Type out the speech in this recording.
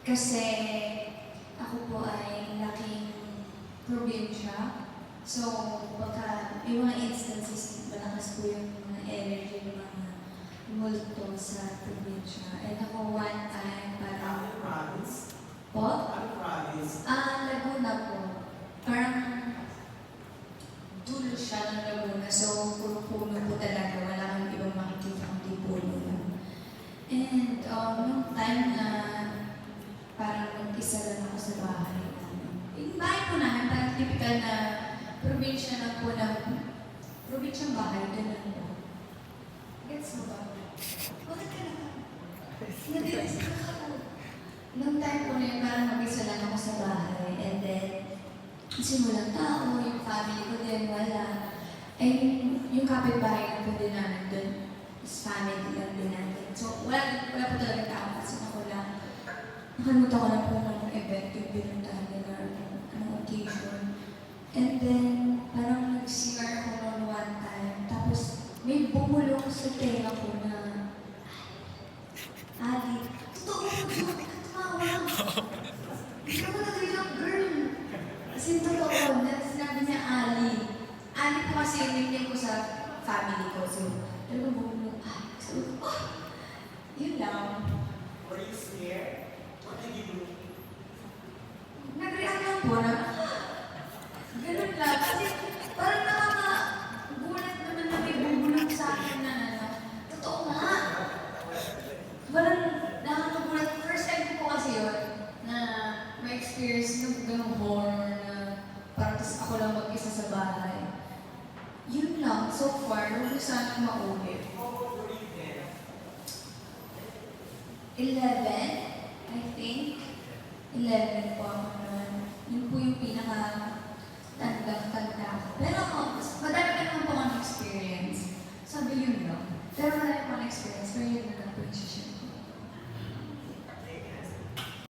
Kasi ako po ay laking probinsya. So, baka yung mga instances, malakas po yung mga energy ng mga multo sa probinsya. And ako one time parang Province? po, Ano province? Laguna po. Parang dulo siya ng Laguna. So, puro puno po talaga. Wala kang ibang makikita kundi puno lang. And nung time na parang mag-isa lang ako sa bahay. Yung bahay po namin, parang typical na probinsya na po ng probinsyang bahay, ganun po. Gets mo ba? Bakit ka na? Nadilis ka ako. Nung time po na yun, parang mag-isa lang ako sa bahay. And then, simulang tao, yung family ko din, wala. And yung kapitbahay na po din namin doon, is family lang din natin. So, wala po talaga tao kasi ako lang. Nakalimutan ko na po ng event yung binuntahan nila ng occasion. And then, parang nag-CR ako noon one time. Tapos, may bumulong sa tenga ko na, Ali, totoo mo, bakit ka tumawa? Hindi ka mo nag-real girl. Kasi totoo, na sinabi niya Ali. Ali po kasi yung nickname ko sa family ko. So, talagang bumulong, Ali. Sabi ko, oh, yun lang. Were you scared? What did you do? Nag-react lang po na, ganun lang. Kasi parang nakaka-gulat naman na may bubulong sa akin na ano. Totoo nga. Parang nakakagulat. First time ko po kasi yun na may experience ng ganung horror na parang tas ako lang mag-isa sa bahay. Yun lang. So far, huwag ko sana maulit. How old were you then? 11, I think. 11 po ako noon. Yun po yung pinaka-tanda ko. Pero madami ka naman po akong experience. Sabi yun lang. Pero marami po akong experience. Pero yun na lang po yung share ko.